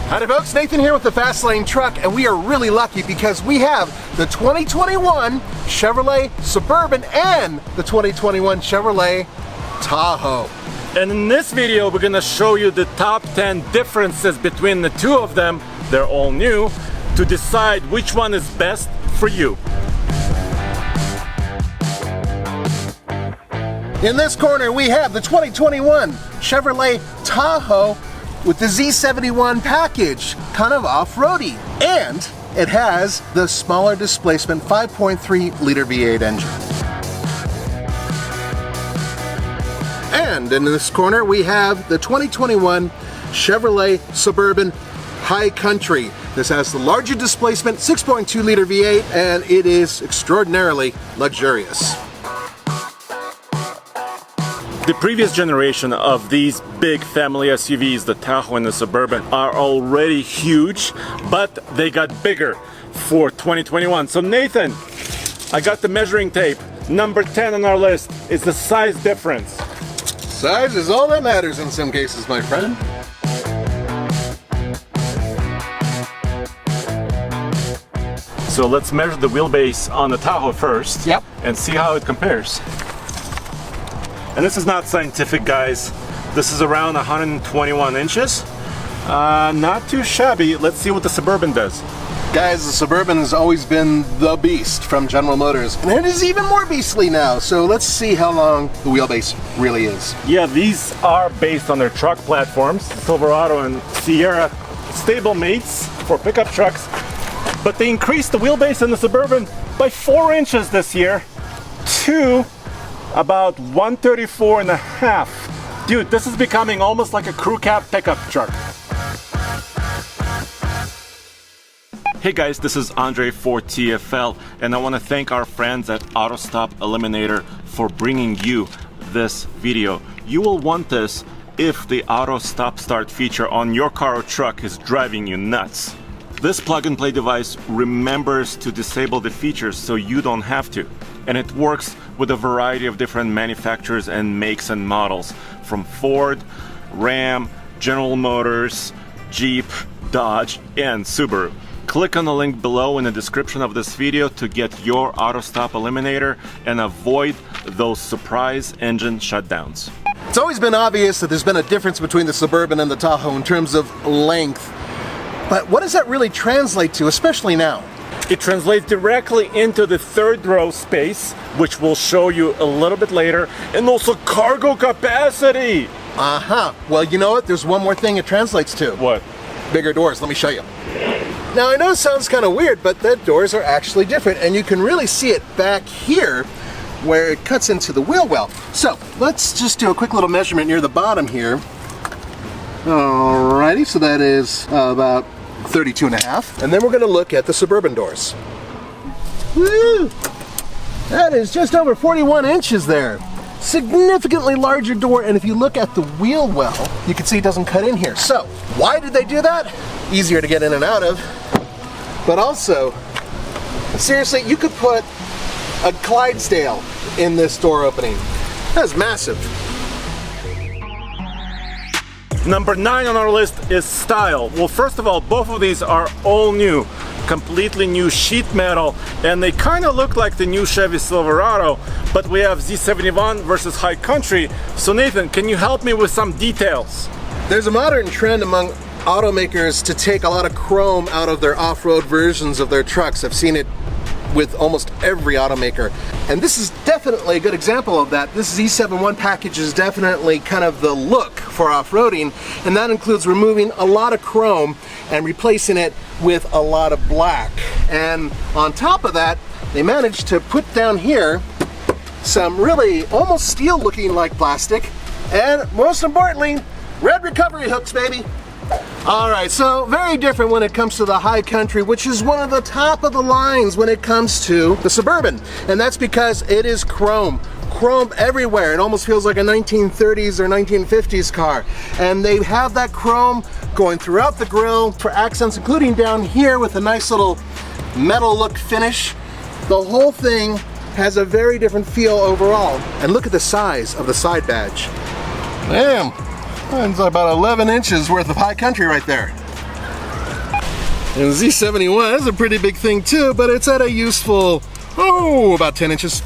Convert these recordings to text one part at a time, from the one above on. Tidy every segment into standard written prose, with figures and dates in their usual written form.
Howdy folks, Nathan here with the Fast Lane Truck, and we are really lucky because we have the 2021 Chevrolet Suburban and the 2021 Chevrolet Tahoe. And in this video, we're gonna show you the top 10 differences between the two of them. They're all new, to decide which one is best for you. In this corner, we have the 2021 Chevrolet Tahoe with the Z71 package, kind of off-roady. And it has the smaller displacement 5.3 liter V8 engine. And in this corner, we have the 2021 Chevrolet Suburban High Country. This has the larger displacement 6.2 liter V8, and it is extraordinarily luxurious. The previous generation of these big family SUVs, the Tahoe and the Suburban, are already huge, but they got bigger for 2021. So Nathan, I got the measuring tape. Number 10 on our list is the size difference. Size is all that matters in some cases, my friend. So let's measure the wheelbase on the Tahoe first. Yep. And see how it compares. And this is not scientific, guys. This is around 121 inches. Not too shabby. Let's see what the Suburban does. Guys, the Suburban has always been the beast from General Motors, and it is even more beastly now. So let's see how long the wheelbase really is. Yeah, these are based on their truck platforms, Silverado and Sierra, stable mates for pickup trucks. But they increased the wheelbase in the Suburban by 4 inches this year to about 134 and a half. Dude, this is becoming almost like a crew cab pickup truck. Hey guys, this is Andre for TFL, and I want to thank our friends at AutoStop Eliminator for bringing you this video. You will want this if the Auto Stop Start feature on your car or truck is driving you nuts. This plug-and-play device remembers to disable the features so you don't have to. And it works with a variety of different manufacturers and makes and models, from Ford, Ram, General Motors, Jeep, Dodge, and Subaru. Click on the link below in the description of this video to get your AutoStop Eliminator and avoid those surprise engine shutdowns. It's always been obvious that there's been a difference between the Suburban and the Tahoe in terms of length. But what does that really translate to, especially now? It translates directly into the third row space, which we'll show you a little bit later, and also cargo capacity. Well, you know what? There's one more thing it translates to. What? Bigger doors. Let me show you. Now, I know it sounds kind of weird, but the doors are actually different, and you can really see it back here where it cuts into the wheel well. So let's just do a quick little measurement near the bottom here. Alrighty, so that is about 32 and a half. And then we're going to look at the Suburban doors. Woo! That is just over 41 inches there. Significantly larger door, and if you look at the wheel well, you can see it doesn't cut in here. So, why did they do that? Easier to get in and out of. But also, seriously, you could put a Clydesdale in this door opening. That's massive. Number 9 on our list is style. Well, first of all, both of these are all new, completely new sheet metal, and they kind of look like the new Chevy Silverado, but we have Z71 versus High Country. So Nathan, can you help me with some details? There's a modern trend among automakers to take a lot of chrome out of their off-road versions of their trucks. I've seen it with almost every automaker. And this is definitely a good example of that. This Z71 package is definitely kind of the look for off-roading, and that includes removing a lot of chrome and replacing it with a lot of black. And on top of that, they managed to put down here some really almost steel looking like plastic, and most importantly, red recovery hooks, baby. Alright, so very different when it comes to the High Country, which is one of the top of the lines when it comes to the Suburban. And that's because it is chrome. Chrome everywhere. It almost feels like a 1930s or 1950s car. And they have that chrome going throughout the grille for accents, including down here with a nice little metal look finish. The whole thing has a very different feel overall. And look at the size of the side badge. Damn, that's about 11 inches worth of high country right there. And Z71 is a pretty big thing too, but it's at a useful, about 10 inches.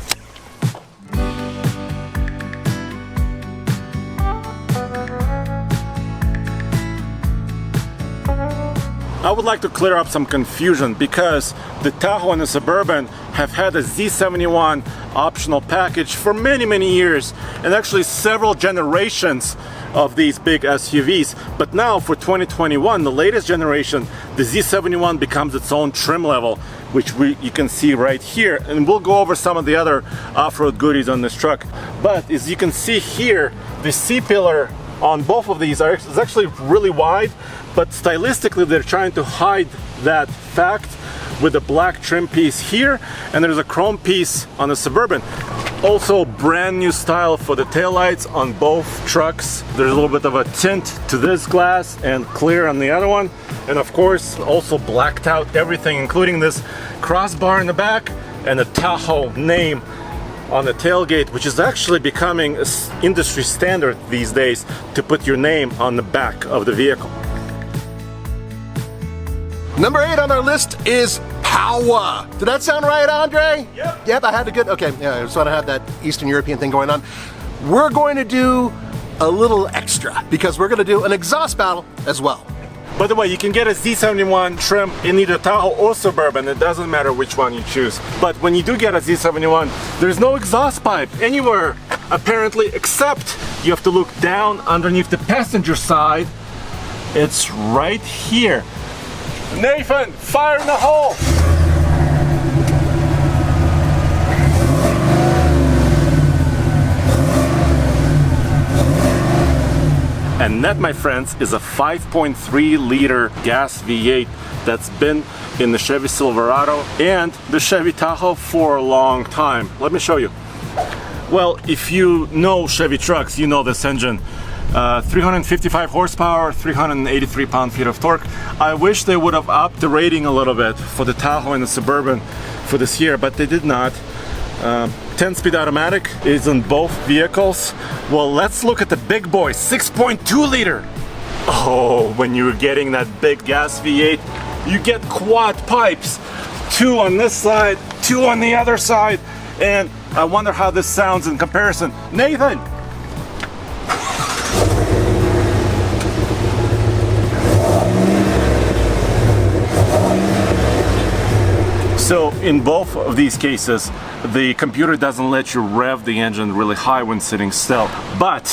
I would like to clear up some confusion because the Tahoe and the Suburban have had a Z71 optional package for many years, and actually several generations of these big SUVs. But now for 2021, the latest generation, the Z71 becomes its own trim level, which you can see right here, and we'll go over some of the other off-road goodies on this truck. But as you can see here, the C-pillar on both of these is actually really wide, but stylistically they're trying to hide that fact with a black trim piece here, and there's a chrome piece on the Suburban. Also brand new style for the taillights on both trucks. There's a little bit of a tint to this glass and clear on the other one, and of course also blacked out everything, including this crossbar in the back and the Tahoe name on the tailgate, which is actually becoming an industry standard these days to put your name on the back of the vehicle. Number 8 on our list is power. Did that sound right, Andre? Yep. Yep, I had a good, okay, yeah, I sort of had that Eastern European thing going on. We're going to do a little extra because we're going to do an exhaust battle as well. By the way, you can get a Z71 trim in either Tahoe or Suburban. It doesn't matter which one you choose. But when you do get a Z71, there's no exhaust pipe anywhere, apparently, except you have to look down underneath the passenger side. It's right here. Nathan, fire in the hole! And that, my friends, is a 5.3 liter gas V8 that's been in the Chevy Silverado and the Chevy Tahoe for a long time. Let me show you. Well, if you know Chevy trucks, you know this engine. 355 horsepower, 383 pound-feet of torque. I wish they would have upped the rating a little bit for the Tahoe and the Suburban for this year, but they did not. 10-speed automatic is in both vehicles. Well, let's look at the big boy, 6.2 liter. Oh, when you're getting that big gas V8, you get quad pipes. 2 on this side, 2 on the other side, and I wonder how this sounds in comparison. Nathan! So in both of these cases, the computer doesn't let you rev the engine really high when sitting still. But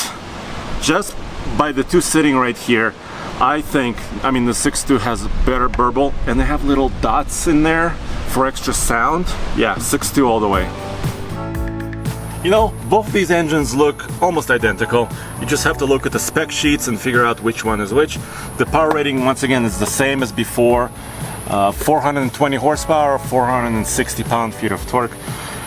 just by the two sitting right here, I think, I mean, the 6.2 has better burble, and they have little dots in there for extra sound. Yeah, 6.2 all the way. You know, both of these engines look almost identical. You just have to look at the spec sheets and figure out which one is which. The power rating, once again, is the same as before. 420 horsepower, 460 pound-feet of torque.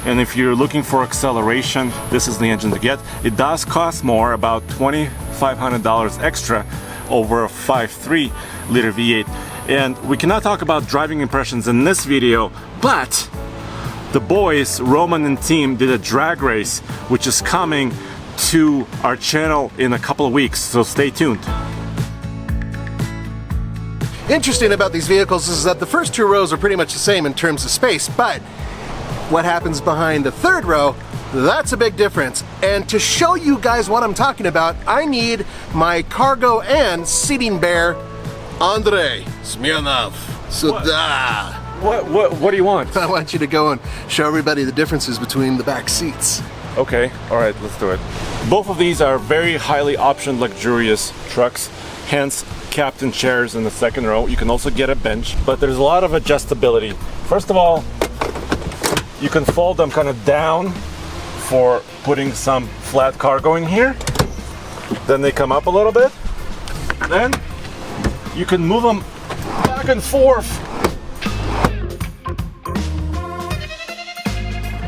And if you're looking for acceleration, this is the engine to get. It does cost more, about $2,500 extra over a 5.3 liter V8. And we cannot talk about driving impressions in this video, but the boys, Roman and team, did a drag race, which is coming to our channel in a couple of weeks, so stay tuned. Interesting about these vehicles is that the first 2 rows are pretty much the same in terms of space, but what happens behind the 3rd row, that's a big difference. And to show you guys what I'm talking about, I need my cargo and seating bear, Andrei Smirnov. What do you want? I want you to go and show everybody the differences between the back seats. Okay, all right, let's do it. Both of these are very highly optioned, luxurious trucks, hence captain chairs in the 2nd row. You can also get a bench, but there's a lot of adjustability. First of all, you can fold them kind of down for putting some flat cargo in here. Then they come up a little bit. Then you can move them back and forth.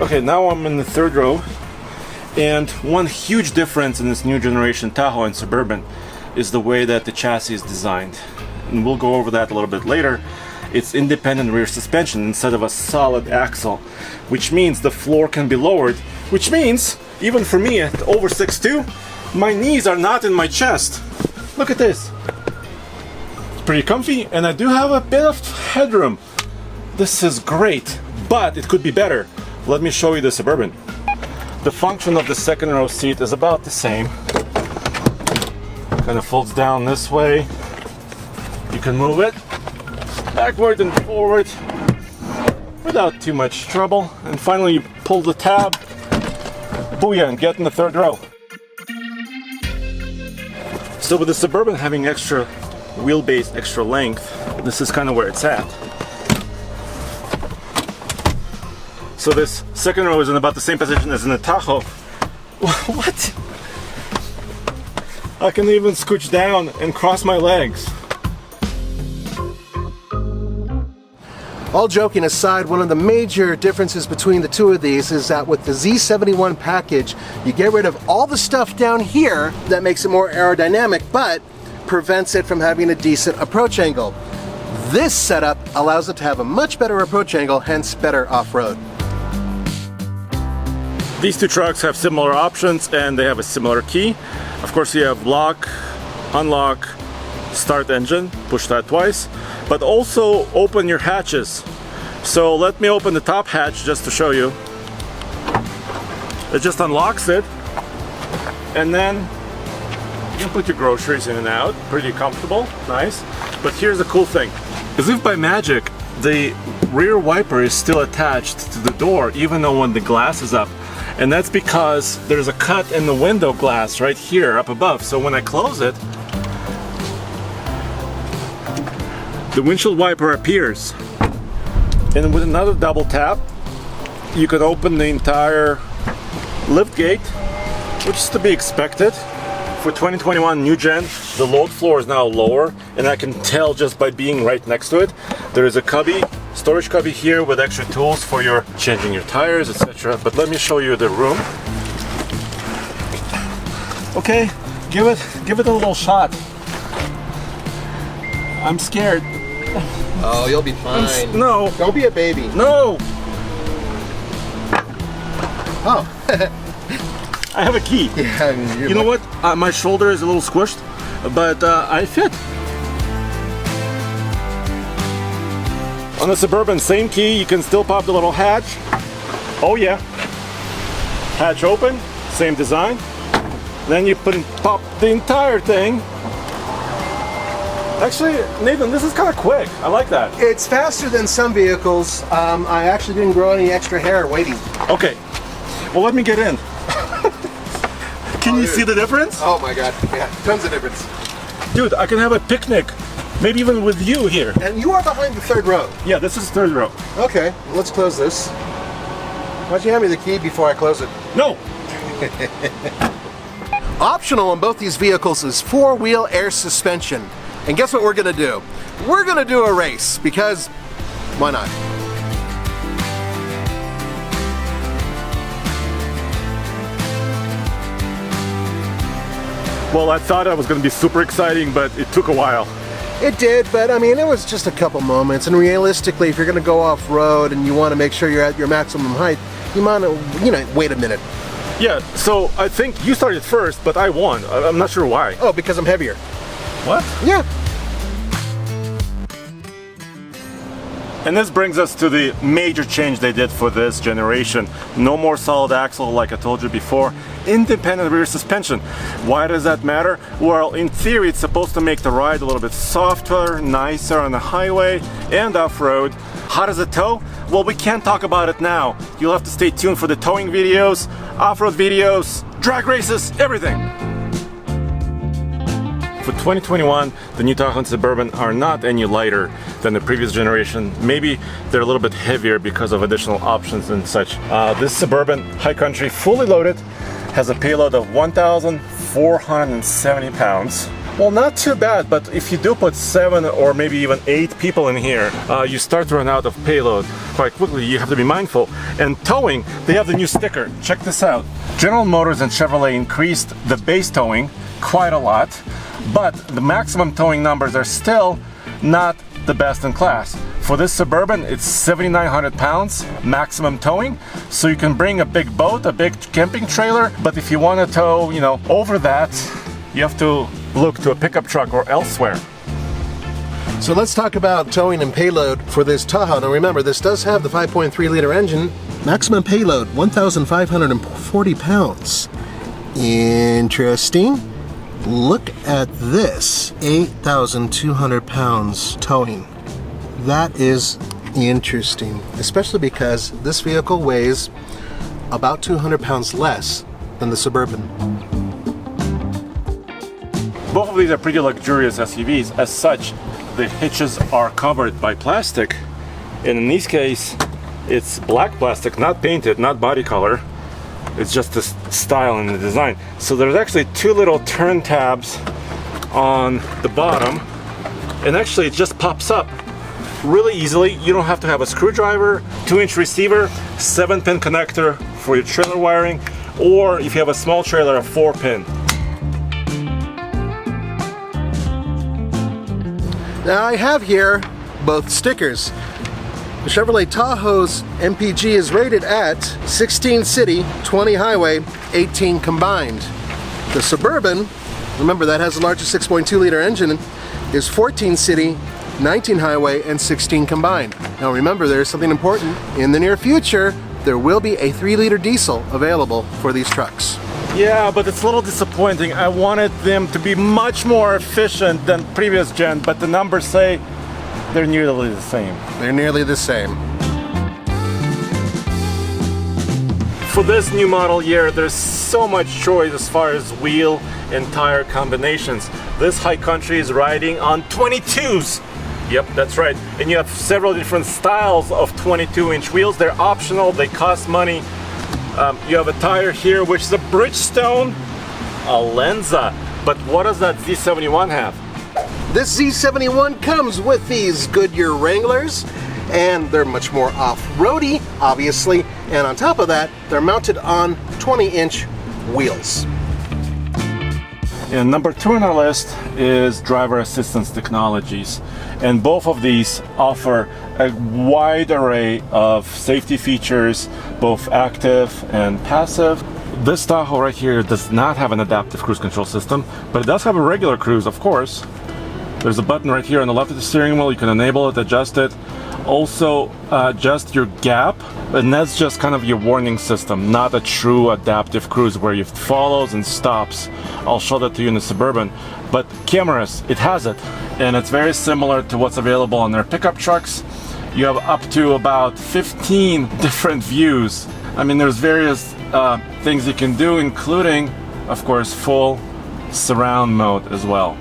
Okay, now I'm in the 3rd row, and one huge difference in this new generation Tahoe and Suburban is the way that the chassis is designed, and we'll go over that a little bit later. it's independent rear suspension instead of a solid axle, which means the floor can be lowered, which means even for me at over 6'2", my knees are not in my chest. Look at this. It's pretty comfy, and I do have a bit of headroom. This is great, but it could be better. Let me show you the Suburban. The function of the second row seat is about the same. Kind of folds down this way. You can move it backward and forward without too much trouble. And finally, you pull the tab, booyah, and get in the third row. So with the Suburban having extra wheelbase, extra length, this is kind of where it's at. So this second row is in about the same position as in the Tahoe. What? I can even scooch down and cross my legs. All joking aside, one of the major differences between the two of these is that with the Z71 package, you get rid of all the stuff down here that makes it more aerodynamic, but prevents it from having a decent approach angle. This setup allows it to have a much better approach angle, hence better off-road. These two trucks have similar options and they have a similar key. Of course, you have lock, unlock, start engine, push that twice, but also open your hatches. So let me open the top hatch just to show you. It just unlocks it, and then you can put your groceries in and out. Pretty comfortable, nice. But here's the cool thing. As if by magic, the rear wiper is still attached to the door even though when the glass is up. And that's because there's a cut in the window glass right here up above. So when I close it, the windshield wiper appears. And with another double tap, you could open the entire lift gate, which is to be expected. For 2021 new gen, the load floor is now lower, and I can tell just by being right next to it. There is a cubby, storage cubby here with extra tools for your changing your tires, etc. But let me show you the room. Okay, give it a little shot. I'm scared. Oh, you'll be fine. No. Don't be a baby. No. Oh. I have a key. Yeah, you know what? My shoulder is a little squished, but I fit. On the Suburban, same key. You can still pop the little hatch. Oh yeah. Hatch open, same design. Then you pop the entire thing. Actually, Nathan, this is kind of quick. I like that. It's faster than some vehicles. I actually didn't grow any extra hair waiting. Okay. Well, let me get in. Can you see the difference? Oh my god, yeah, tons of difference. Dude, I can have a picnic. Maybe even with you here. And you are behind the third row. Yeah, this is third row. Okay, let's close this. Why don't you hand me the key before I close it? No. Optional on both these vehicles is four-wheel air suspension. And guess what we're gonna do? We're gonna do a race, because why not? Well, I thought it was going to be super exciting, but it took a while. It did, but I mean, it was just a couple moments. And realistically, if you're going to go off-road and you want to make sure you're at your maximum height, you might, wait a minute. Yeah, so I think you started first, but I won. I'm not sure why. Oh, because I'm heavier. What? Yeah. And this brings us to the major change they did for this generation. No more solid axle, like I told you before. Independent rear suspension. Why does that matter? Well, in theory, it's supposed to make the ride a little bit softer, nicer on the highway and off-road. How does it tow? Well, we can't talk about it now. You'll have to stay tuned for the towing videos, off-road videos, drag races, everything. For 2021, the new Tahoe and Suburban are not any lighter than the previous generation. Maybe they're a little bit heavier because of additional options and such. This Suburban High Country, fully loaded, has a payload of 1,470 pounds. Well, not too bad, but if you do put 7 or maybe even 8 people in here, you start to run out of payload quite quickly. You have to be mindful. And towing, they have the new sticker. Check this out. General Motors and Chevrolet increased the base towing quite a lot, but the maximum towing numbers are still not the best in class. For this Suburban, it's 7,900 pounds maximum towing, so you can bring a big boat, a big camping trailer, but if you want to tow, you know, over that, you have to look to a pickup truck or elsewhere. So let's talk about towing and payload for this Tahoe. Now remember, this does have the 5.3 liter engine. Maximum payload, 1,540 pounds. Interesting. Look at this, 8,200 pounds towing. That is interesting, especially because this vehicle weighs about 200 pounds less than the Suburban. Both of these are pretty luxurious SUVs. As such, the hitches are covered by plastic, and in this case it's black plastic, not painted, not body color. It's just the style and the design. So there's actually two little turn tabs on the bottom, and actually it just pops up really easily. You don't have to have a screwdriver. 2-inch receiver, 7-pin connector for your trailer wiring, or if you have a small trailer, a 4-pin. Now I have here both stickers. The Chevrolet Tahoe's MPG is rated at 16 city, 20 highway, 18 combined. The Suburban, remember that has the largest 6.2 liter engine, is 14 city, 19 highway, and 16 combined. Now remember, there's something important. In the near future, there will be a 3-liter diesel available for these trucks. Yeah, but it's a little disappointing. I wanted them to be much more efficient than previous gen, but the numbers say they're nearly the same. They're nearly the same. For this new model year, there's so much choice as far as wheel and tire combinations. This high country is riding on 22s. Yep, that's right. And you have several different styles of 22-inch wheels. They're optional, they cost money. You have a tire here, which is a Bridgestone Alenza. But what does that Z71 have? This Z71 comes with these Goodyear Wranglers, and they're much more off-roady, obviously. And on top of that, they're mounted on 20-inch wheels. And number 2 on our list is driver assistance technologies. And both of these offer a wide array of safety features, both active and passive. This Tahoe right here does not have an adaptive cruise control system, but it does have a regular cruise, of course. There's a button right here on the left of the steering wheel. You can enable it, adjust it. Also adjust your gap, and that's just kind of your warning system, not a true adaptive cruise where it follows and stops. I'll show that to you in the Suburban. But cameras, it has it, and it's very similar to what's available on their pickup trucks. You have up to about 15 different views. I mean, there's various things you can do, including, of course, full surround mode as well.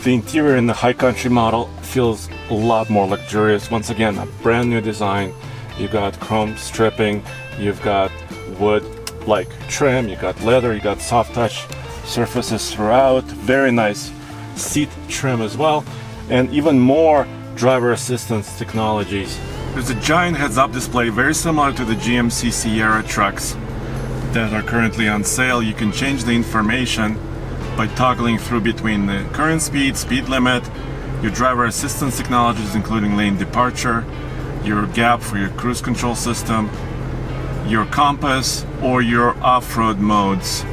The interior in the high country model feels a lot more luxurious. Once again, a brand new design. You got chrome stripping, you've got wood-like trim, you got leather, you got soft touch surfaces throughout. Very nice seat trim as well, and even more driver assistance technologies. There's a giant heads-up display very similar to the GMC Sierra trucks that are currently on sale. You can change the information by toggling through between the current speed, speed limit, your driver assistance technologies including lane departure, your gap for your cruise control system, your compass, or your off-road modes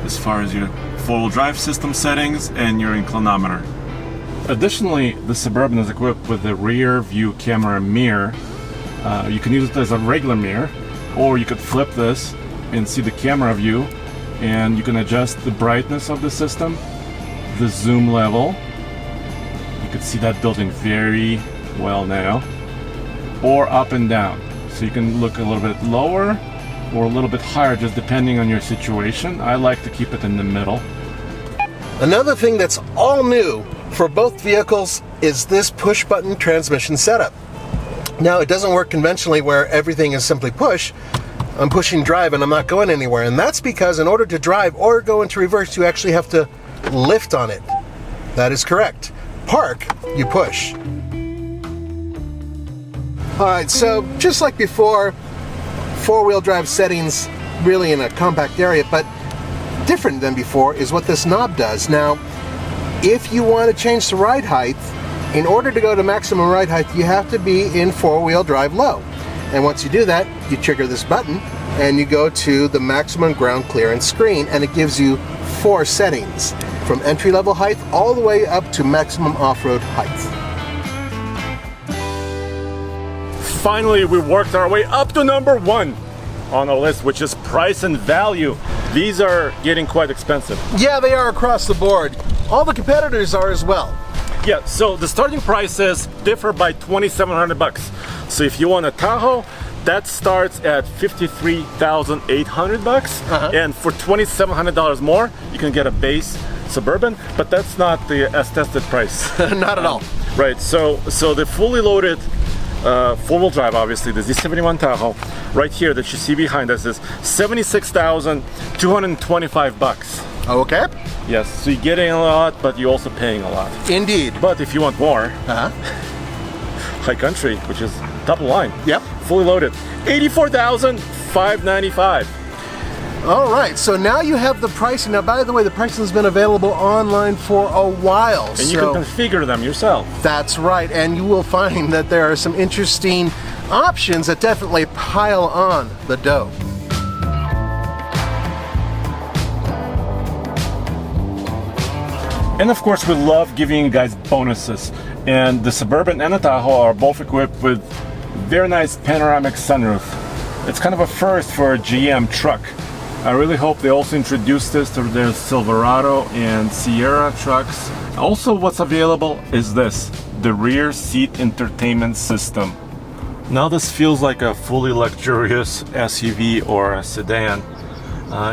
as far as your four-wheel drive system settings and your inclinometer. Additionally, the Suburban is equipped with a rear view camera mirror. You can use it as a regular mirror, or you could flip this and see the camera view, and you can adjust the brightness of the system, the zoom level. You can see that built in very well now, or up and down. So you can look a little bit lower or a little bit higher, just depending on your situation. I like to keep it in the middle. Another thing that's all new for both vehicles is this push button transmission setup. Now, it doesn't work conventionally where everything is simply push. I'm pushing drive and I'm not going anywhere, and that's because in order to drive or go into reverse, you actually have to lift on it. That is correct. Park, you push. Alright, so just like before, four-wheel drive settings really in a compact area, but different than before is what this knob does. Now, if you want to change the ride height, In order to go to maximum ride height, you have to be in four-wheel drive low. And once you do that, you trigger this button and you go to the maximum ground clearance screen, and it gives you 4 settings from entry-level height all the way up to maximum off-road height. Finally, we worked our way up to number 1 on our list, which is price and value. These are getting quite expensive. Yeah, they are across the board. All the competitors are as well. Yeah, so the starting prices differ by $2,700. So if you want a Tahoe, that starts at $53,800, and for $2,700 more, you can get a base Suburban, but that's not the as-tested price. Not at all. Right, so the fully loaded four-wheel drive, obviously, the Z71 Tahoe, right here that you see behind us is $76,225. Okay. Yes, so you're getting a lot, but you're also paying a lot. Indeed. But if you want more, High Country, which is top of the line. Yep. Fully loaded, $84,595. All right, so now you have the pricing. Now, by the way, the pricing has been available online for a while. And you can configure them yourself. That's right, and you will find that there are some interesting options that definitely pile on the dough. And of course, we love giving you guys bonuses. And the Suburban and the Tahoe are both equipped with very nice panoramic sunroof. It's kind of a first for a GM truck. I really hope they also introduce this to their Silverado and Sierra trucks. Also, what's available is this, the rear seat entertainment system. Now this feels like a fully luxurious SUV or a sedan.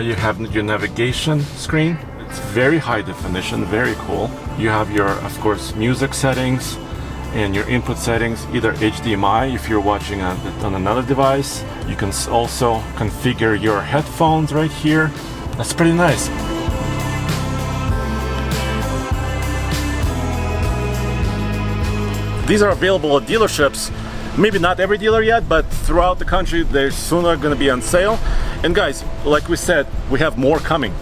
You have your navigation screen. It's very high definition, very cool. You have your, of course, music settings and your input settings, either HDMI if you're watching on another device. You can also configure your headphones right here. That's pretty nice. These are available at dealerships. Maybe not every dealer yet, but throughout the country, they're sooner going to be on sale. And guys, like we said, we have more coming.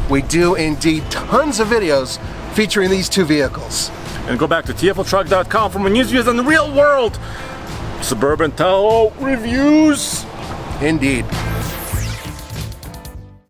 We do indeed tons of videos featuring these two vehicles. And go back to tfltruck.com for more news, views, and the real world Suburban Tahoe reviews. Indeed.